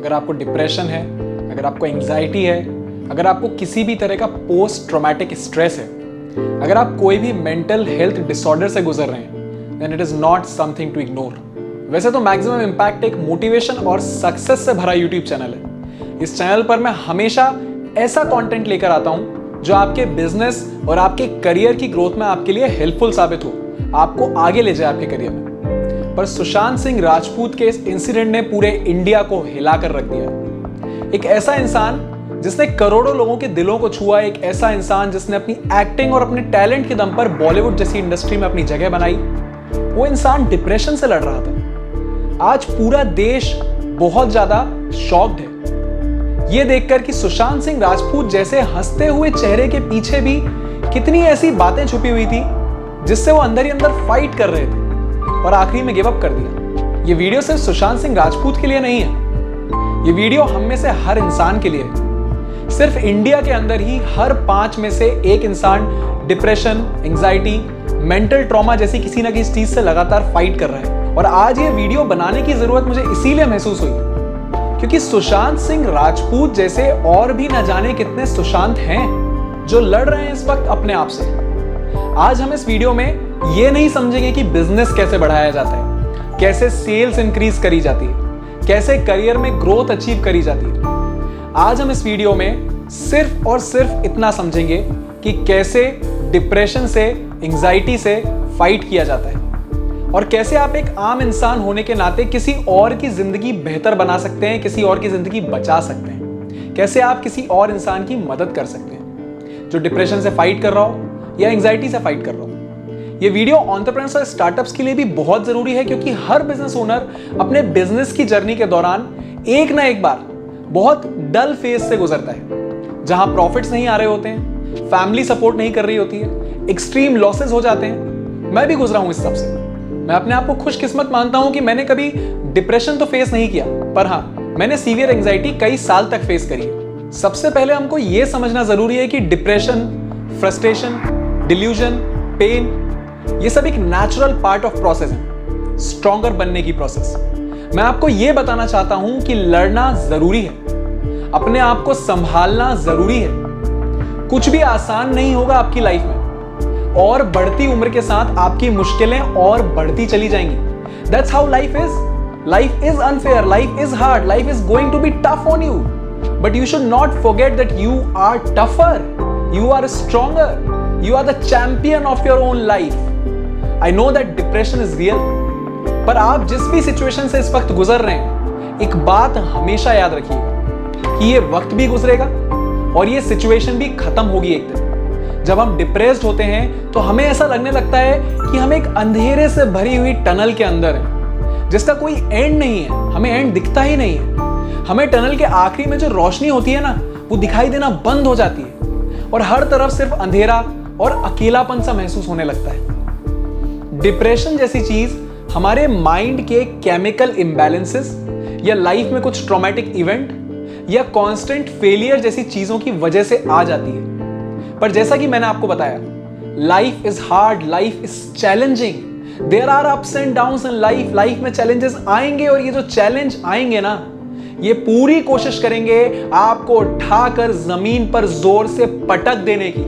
अगर आपको डिप्रेशन है, अगर आपको एंग्जाइटी है, अगर आपको किसी भी तरह का पोस्ट ट्रॉमेटिक स्ट्रेस है, अगर आप कोई भी मेंटल हेल्थ डिसऑर्डर से गुजर रहे हैं, then it is not something to ignore. वैसे तो मैक्सिमम इम्पैक्ट एक मोटिवेशन और सक्सेस से भरा यूट्यूब चैनल है। इस चैनल पर मैं हमेशा ऐसा कंटेंट लेकर आता हूं जो आपके बिजनेस और आपके करियर की ग्रोथ में आपके लिए हेल्पफुल साबित हो, आपको आगे ले जाए आपके करियर में। पर सुशांत सिंह राजपूत के इस इंसिडेंट ने पूरे इंडिया को हिलाकर रख दिया। एक ऐसा इंसान जिसने करोड़ों लोगं के दिलों को छुआ, एक ऐसा इंसान जिसने अपनी एक्टिंग और अपने टैलेंट के दम पर बॉलीवुड जैसी इंडस्ट्री में अपनी जगह बनाई, वो इंसान डिप्रेशन से लड़ रहा था। आज पूरा देश बहुत ज्यादा शॉक्ड है ये देखकर कि सुशांत सिंह राजपूत जैसे हंसते हुए चेहरे के पीछे भी कितनी ऐसी बातें छुपी हुई थी जिससे वो अंदर ही अंदर फाइट कर रहे थे और आखिरी में गिव अप कर दिया। ये वीडियो सिर्फ सुशांत सिंह राजपूत के लिए नहीं है, ये वीडियो हम में से हर इंसान के लिए है। सिर्फ इंडिया के अंदर ही हर 5 में से एक इंसान डिप्रेशन, एंग्जाइटी, मेंटल ट्रॉमा जैसी किसी ना किसी चीज से लगातार फाइट कर रहा है। और आज ये वीडियो बनाने की जरूरत मुझे इसीलिए महसूस हुई क्योंकि सुशांत सिंह राजपूत जैसे और भी न जाने कितने सुशांत हैं जो लड़ रहे हैं इस वक्त अपने आप से। आज हम इस वीडियो में ये नहीं समझेंगे कि बिजनेस कैसे बढ़ाया जाता है, कैसे सेल्स इंक्रीज करी जाती है, कैसे करियर में ग्रोथ अचीव करी जाती है। आज हम इस वीडियो में सिर्फ और सिर्फ इतना समझेंगे कि कैसे डिप्रेशन से, एंग्जाइटी से फाइट किया जाता है और कैसे आप एक आम इंसान होने के नाते किसी और की जिंदगी बेहतर बना सकते हैं, किसी और की जिंदगी बचा सकते हैं, कैसे आप किसी और इंसान की मदद कर सकते हैं जो डिप्रेशन से फाइट कर रहा हो या एंग्जाइटी से फाइट कर रहा हो। ये वीडियो एंटरप्रेन्योर्स और स्टार्टअप्स के लिए भी बहुत जरूरी है क्योंकि हर बिजनेस ओनर अपने बिजनेस की जर्नी के दौरान एक ना एक बार बहुत डल फेज से गुजरता है जहां प्रॉफिट्स नहीं आ रहे होते हैं, फैमिली सपोर्ट नहीं कर रही होती है, एक्सट्रीम लॉसेस हो जाते हैं। मैं भी गुजरा हूं इस सब से। मैं अपने आप को खुशकिस्मत मानता हूं कि मैंने कभी डिप्रेशन तो फेस नहीं किया, पर हां, मैंने सीवियर एंग्जाइटी कई साल तक फेस करी है। सबसे पहले हमको यह समझना जरूरी है कि डिप्रेशन, फ्रस्ट्रेशन, डिल्यूजन, पेन, ये सब एक नेचुरल पार्ट ऑफ प्रोसेस है, स्ट्रॉन्गर बनने की प्रोसेस। मैं आपको यह बताना चाहता हूं कि लड़ना जरूरी है, अपने आप को संभालना जरूरी है। कुछ भी आसान नहीं होगा आपकी लाइफ में और बढ़ती उम्र के साथ आपकी मुश्किलें और बढ़ती चली जाएंगी। That's how life is. Life is unfair, life is hard, life is going to be tough on you, but you should not forget that you are tougher, you are stronger, you are the champion of your own life. I know that depression is real, पर आप जिस भी situation से इस वक्त गुजर रहे हैं, एक बात हमेशा याद रखिएगा कि ये वक्त भी गुजरेगा और ये सिचुएशन भी खत्म होगी एक दिन। जब हम डिप्रेस्ड होते हैं तो हमें ऐसा लगने लगता है कि हम एक अंधेरे से भरी हुई टनल के अंदर हैं जिसका कोई एंड नहीं है, हमें एंड दिखता ही नहीं है। हमें टनल के आखिरी में जो रोशनी होती है ना, वो दिखाई देना बंद हो जाती है और हर तरफ सिर्फ अंधेरा और अकेलापन सा महसूस होने लगता है। डिप्रेशन जैसी चीज हमारे माइंड के केमिकल इंबैलेंसेस या लाइफ में कुछ ट्रॉमेटिक इवेंट या कांस्टेंट फेलियर जैसी चीजों की वजह से आ जाती है। पर जैसा कि मैंने आपको बताया, life is hard, life is challenging, there are ups and downs in life. Life में चैलेंजेस आएंगे और ये जो चैलेंज आएंगे ना, ये पूरी कोशिश करेंगे आपको उठाकर जमीन पर जोर से पटक देने की।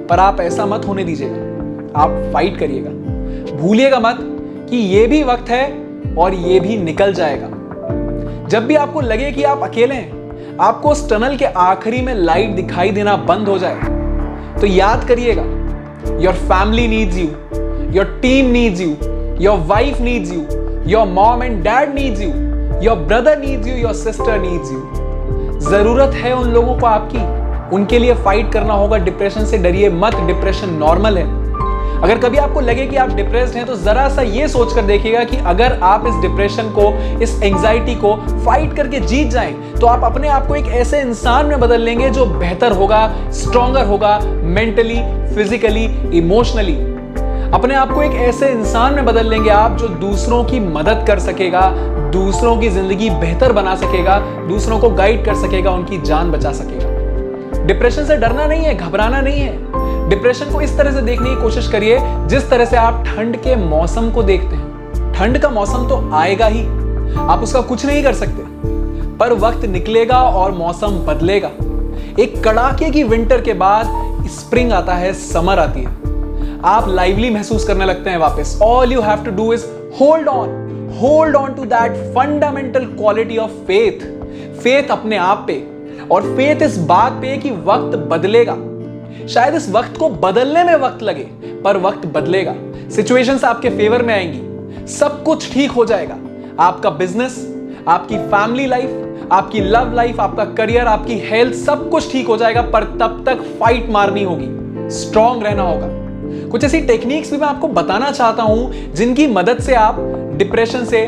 पर आप ऐसा मत होने दीजिएगा, आप फाइट करिएगा। भूलिएगा मत कि ये भी वक्त है और ये भी निकल जाएगा। जब भी आपको लगे कि आप अकेले हैं, आपको उस टनल के आखिरी में लाइट दिखाई देना बंद हो जाए, तो याद करिएगा, your family needs you, your team needs you, your wife needs you, your mom and dad needs you, Your brother needs you, your sister needs you. जरूरत है उन लोगों को आपकी, उनके लिए फाइट करना होगा। डिप्रेशन से डरिए मत, डिप्रेशन नॉर्मल है। अगर कभी आपको लगे कि आप डिप्रेस्ड हैं तो जरा सा ये सोचकर देखिएगा कि अगर आप इस डिप्रेशन को, इस एंग्जाइटी को फाइट करके जीत जाएं तो आप अपने आप को एक ऐसे इंसान में बदल लेंगे जो बेहतर होगा, स्ट्रॉन्गर होगा, मेंटली, फिजिकली, इमोशनली। अपने आप को एक ऐसे इंसान में बदल लेंगे आप जो दूसरों की मदद कर सकेगा, दूसरों की जिंदगी बेहतर बना सकेगा, दूसरों को गाइड कर सकेगा, उनकी जान बचा सकेगा। डिप्रेशन से डरना नहीं है, घबराना नहीं है। डिप्रेशन को इस तरह से देखने की कोशिश करिए जिस तरह से आप ठंड के मौसम को देखते हैं। ठंड का मौसम तो आएगा ही, आप उसका कुछ नहीं कर सकते, पर वक्त निकलेगा और मौसम बदलेगा। एक कड़ाके की विंटर के बाद स्प्रिंग आता है, समर आती है, आप लाइवली महसूस करने लगते हैं वापस। All you have to do is hold on to that fundamental quality of faith. Faith अपने आप पे, और फेथ इस बात पे कि वक्त बदलेगा। शायद इस वक्त को बदलने में वक्त लगे, पर वक्त बदलेगा। सिचुएशंस आपके फेवर में आएंगी, सब कुछ ठीक हो जाएगा। आपका बिजनेस, आपकी फैमिली लाइफ, आपकी लव लाइफ, आपका करियर, आपकी हेल्थ, सब कुछ ठीक हो जाएगा। पर तब तक फाइट मारनी होगी, स्ट्रांग रहना होगा। कुछ ऐसी टेक्निक्स भी मैं आपको बताना चाहता हूं जिनकी मदद से आप डिप्रेशन से,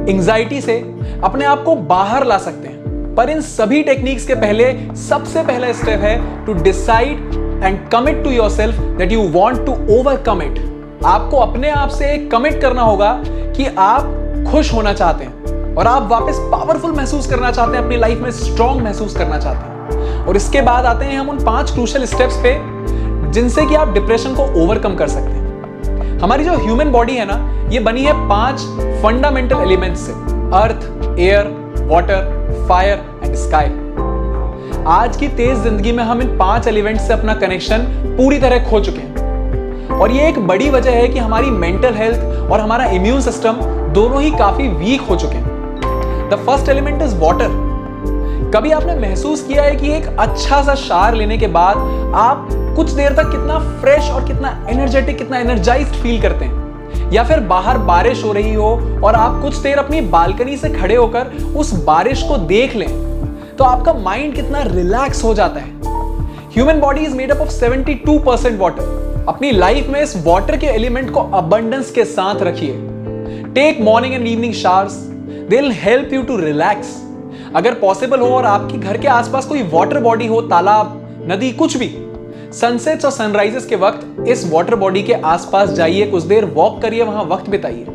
एंजाइटी से अपने आप को बाहर ला सकते हैं। पर इन सभी टेक्निक्स के पहले सबसे पहला स्टेप है to decide and commit to yourself that you want to overcome it. आपको अपने आप से कमिट करना होगा कि आप खुश होना चाहते हैं और आप वापस पावरफुल महसूस करना चाहते हैं, अपनी लाइफ में स्ट्रांग महसूस करना चाहते हैं। और इसके बाद आते हैं हम उन 5 क्रूशियल स्टेप्स पे जिनसे कि आप डिप्रेशन को ओवरकम कर सकते हैं। हमारी जो ह्यूमन बॉडी है ना, ये बनी है 5 फंडामेंटल एलिमेंट्स से: earth, air, water, fire and sky. आज की तेज जिंदगी में हम इन 5 एलिमेंट्स से अपना कनेक्शन पूरी तरह खो चुके हैं, और ये एक बड़ी वजह है कि हमारी मेंटल हेल्थ और हमारा इम्यून सिस्टम दोनों ही काफी वीक हो चुके हैं। The first element is water. कभी आपने महसूस किया है कि एक अच्छा सा शावर लेने के बाद आप कुछ देर तक कितना फ्रेश और कितना एनर्जेटिक, कितना एनर्जाइज्ड फील करते हैं? या फिर बाहर बारिश हो रही हो और आप कुछ देर अपनी बालकनी से खड़े होकर उस बारिश को देख लें, तो आपका माइंड कितना रिलैक्स हो जाता है। Human body is made up of 72% water. अपनी लाइफ में इस वाटर के एलिमेंट को अबंडेंस के साथ रखिए। Take morning and evening showers, they will help you to relax. अगर पॉसिबल हो और आपके घर के आसपास कोई वाटर बॉडी हो, तालाब, नदी, कुछ भी, सनसेट्स और सनराइजेस के वक्त इस वाटर बॉडी के आसपास जाइए, कुछ देर वॉक करिए, वहां वक्त बिताइए,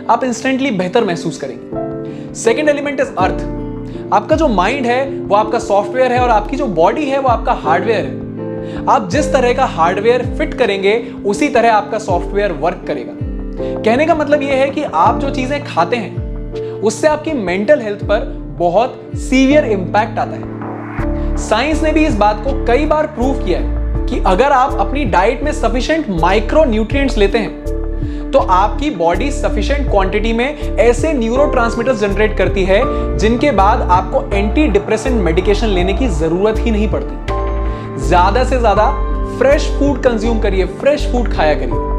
आप इंस्टेंटली बेहतर महसूस करेंगे। Second element is earth. आपका जो माइंड है वो आपका सॉफ्टवेयर है और आपकी जो बॉडी है वो आपका हार्डवेयर है। आप जिस तरह का हार्डवेयर फिट करेंगे उसी तरह आपका सॉफ्टवेयर वर्क करेगा। कहने का मतलब यह है कि आप जो चीजें खाते हैं उससे आपकी मेंटल हेल्थ पर बहुत सीवियर इंपैक्ट आता है। साइंस ने भी इस बात को कई बार प्रूव किया है कि अगर आप अपनी डाइट में सफिशिएंट माइक्रो न्यूट्रिएंट्स लेते हैं तो आपकी बॉडी सफिशिएंट क्वांटिटी में ऐसे न्यूरोट्रांसमीटर्स जनरेट करती है जिनके बाद आपको एंटी डिप्रेसेंट मेडिकेशन लेने की जरूरत ही नहीं पड़ती। ज्यादा से ज्यादा फ्रेश फूड कंज्यूम करिए, फ्रेश फूड खाया करिए,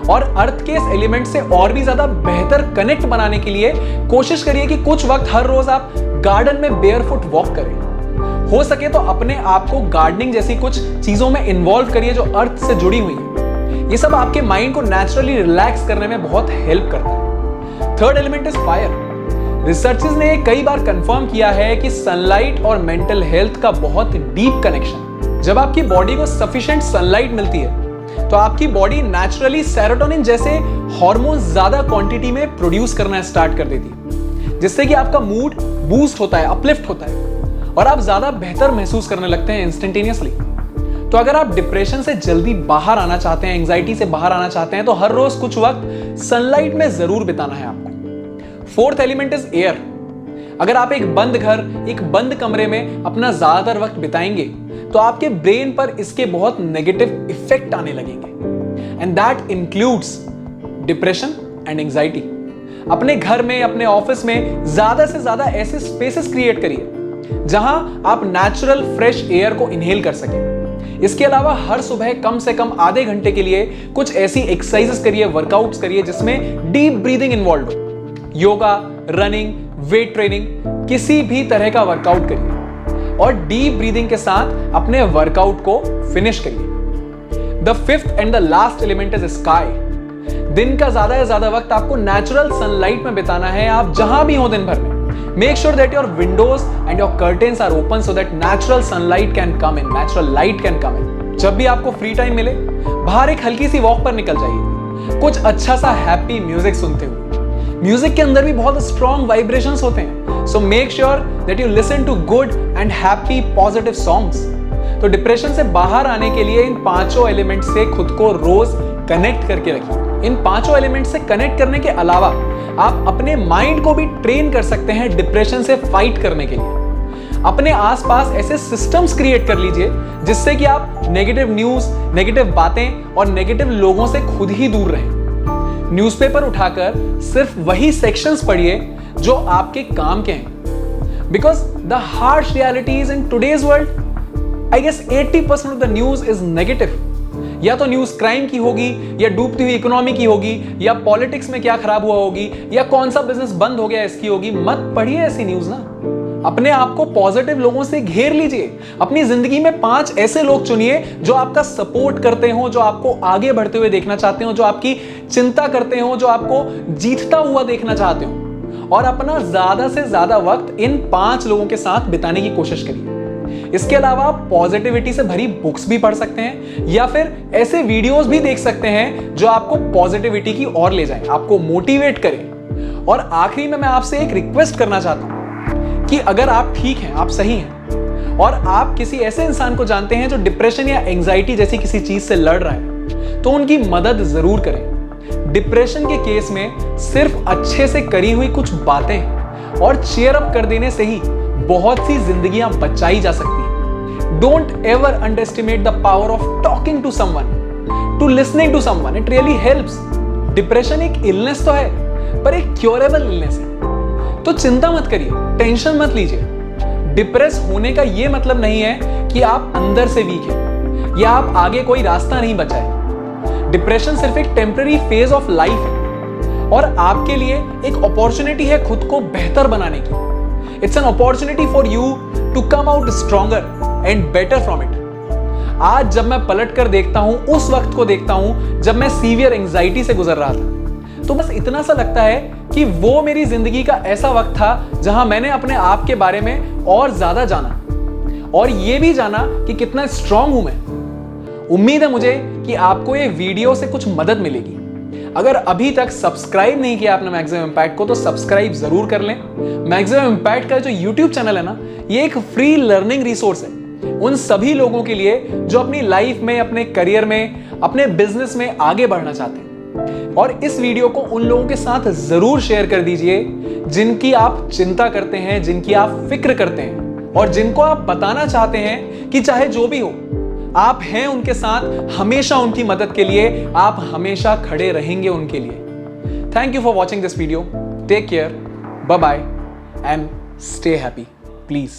और अर्थ के इस एलिमेंट से और भी ज्यादा बेहतर कनेक्ट बनाने के लिए कोशिश करिए कि कुछ वक्त हर रोज आप गार्डन में बेयरफुट वॉक करें। हो सके तो अपने आप को गार्डनिंग जैसी कुछ चीजों में इन्वॉल्व करिए जो अर्थ से जुड़ी हुई है। ये सब आपके माइंड को नेचुरली रिलैक्स करने में बहुत हेल्प करता है। Third element is fire. Researchers ने कई बार कंफर्म किया है कि सनलाइट और मेंटल हेल्थ का बहुत डीप कनेक्शन। जब आपकी बॉडी को सफिशिएंट सनलाइट मिलती है तो आपकी बॉडी नेचुरली सेरोटोनिन जैसे हार्मोन्स ज्यादा क्वांटिटी में प्रोड्यूस करना स्टार्ट कर देती है, जिससे कि आपका मूड बूस्ट होता है, अपलिफ्ट होता है और आप ज्यादा बेहतर महसूस करने लगते हैं इंस्टेंटेनियसली। तो अगर आप डिप्रेशन से जल्दी बाहर आना चाहते हैं, एंजाइटी से बाहर आना चाहते हैं, तो हर रोज कुछ वक्त सनलाइट में जरूर बिताना है आपको। Fourth element is air. अगर आप एक बंद घर, एक बंद कमरे में अपना ज्यादातर वक्त बिताएंगे तो आपके ब्रेन पर इसके बहुत नेगेटिव इफेक्ट आने लगेंगे, and that includes depression and anxiety. अपने घर में, अपने ऑफिस में ज्यादा से ज्यादा ऐसे स्पेसेस क्रिएट करिए जहां आप नेचुरल फ्रेश एयर को इनहेल कर सकें। इसके अलावा हर सुबह कम से कम आधे घंटे के लिए कुछ ऐसी एक्सरसाइजेस करिए, वर्कआउट्स करिए जिसमें डीप ब्रीदिंग इन्वॉल्व हो। योगा, रनिंग, वेट ट्रेनिंग, किसी भी तरह का वर्कआउट करिए और डीप ब्रीदिंग के साथ अपने वर्कआउट को फिनिश करिए। The fifth and the last element is sky. दिन का ज्यादा से ज्यादा वक्त आपको नेचुरल सनलाइट में बिताना है, आप जहां भी हो दिन भर में। Make sure that your windows and your curtains are open so that natural sunlight can come in, natural light can come in. जब भी आपको फ्री टाइम मिले, बाहर एक हल्की सी वॉक पर निकल जाइए, कुछ अच्छा सा हैप्पी म्यूजिक सुनते हुए। म्यूजिक के अंदर भी बहुत स्ट्रॉन्ग वाइब्रेशंस होते हैं, so make sure that you listen to good and happy positive songs. तो डिप्रेशन से बाहर आने के लिए इन 5 एलिमेंट से खुद को रोज कनेक्ट करके रखिए। इन पांचों एलिमेंट से कनेक्ट करने के अलावा आप अपने माइंड को भी ट्रेन कर सकते हैं डिप्रेशन से फाइट करने के लिए। अपने आसपास ऐसे सिस्टम्स क्रिएट कर लीजिए जिससे कि आप नेगेटिव न्यूज, नेगेटिव बातें और नेगेटिव लोगों से खुद ही दूर रहें। न्यूज़पेपर उठाकर सिर्फ वही सेक्शंस पढ़िए जो आपके काम के हैं। Because the harsh realities in today's world, I guess 80% of the news is negative. या तो न्यूज क्राइम की होगी, या डूबती हुई इकोनॉमी की होगी, या पॉलिटिक्स में क्या खराब हुआ होगी, या कौन सा बिजनेस बंद हो गया इसकी होगी। मत पढ़िए ऐसी न्यूज ना। अपने आप को पॉजिटिव लोगों से घेर लीजिए। अपनी जिंदगी में 5 ऐसे लोग चुनिए जो आपका सपोर्ट करते हो, जो आपको आगे बढ़ते हुए देखना चाहते हो, जो आपकी चिंता करते हो, जो आपको जीतता हुआ देखना चाहते हो, और अपना ज्यादा से ज्यादा वक्त इन 5 लोगों के साथ बिताने की कोशिश करिए। इसके अलावा आप पॉजिटिविटी से भरी बुक्स भी पढ़ सकते हैं, या फिर ऐसे वीडियोस भी देख सकते हैं जो आपको पॉजिटिविटी की ओर ले जाएं, आपको मोटिवेट करें। और आखिरी में मैं आपसे एक रिक्वेस्ट करना चाहता हूं कि अगर आप ठीक हैं, आप सही हैं, और आप किसी ऐसे इंसान को जानते हैं जो डिप्रेशन या एंजाइटी जैसी किसी चीज से लड़ रहा है, तो उनकी मदद जरूर करें। डिप्रेशन के केस में सिर्फ अच्छे से करी हुई कुछ बातें और चीयर अप कर देने से ही बहुत सी जिंदगियां बचाई जा सकती हैं। Don't ever underestimate the power of talking to someone, to listening to someone. It really helps. Depression एक इलनेस तो है, पर एक क्योरेबल इलनेस है। तो चिंता मत करिए, टेंशन मत लीजिए। डिप्रेस होने का यह मतलब नहीं है कि आप अंदर से वीक हैं या आप आगे कोई रास्ता नहीं बचा है। डिप्रेशन सिर्फ एक टेम्पररी फेज ऑफ लाइफ है, और आपके लिए एक अपॉर्चुनिटी है खुद को बेहतर बनाने की। It's an opportunity for you to come out stronger and better from it. आज जब मैं पलट कर देखता हूं, उस वक्त को देखता हूं जब मैं सीवियर एंजाइटी से गुजर रहा था, तो बस इतना सा लगता है कि वो मेरी जिंदगी का ऐसा वक्त था जहां मैंने अपने आप के बारे में और ज्यादा जाना, और ये भी जाना कि कितना स्ट्रांग हूं मैं। उम्मीद है मुझे कि आपको ये वीडियो से कुछ मदद मिलेगी। अगर अभी तक सब्सक्राइब नहीं किया आपने मैक्सिमम इम्पैक्ट को, तो सब्सक्राइब जरूर कर लें। मैक्सिमम इम्पैक्ट का जो यूट्यूब चैनल है ना, ये एक फ्री लर्निंग रिसोर्स है उन सभी लोगों के लिए जो अपनी लाइफ में, अपने करियर में, अपने बिजनेस में आगे बढ़ना चाहते हैं। और इस वीडियो को उन लोगों के साथ जरूर शेयर कर दीजिए जिनकी आप चिंता करते हैं, जिनकी आप फिक्र करते हैं, और जिनको आप बताना चाहते हैं कि चाहे जो भी हो, आप हैं उनके साथ, हमेशा उनकी मदद के लिए आप हमेशा खड़े रहेंगे उनके लिए। Thank you for watching this video. Take care, bye bye and stay happy please.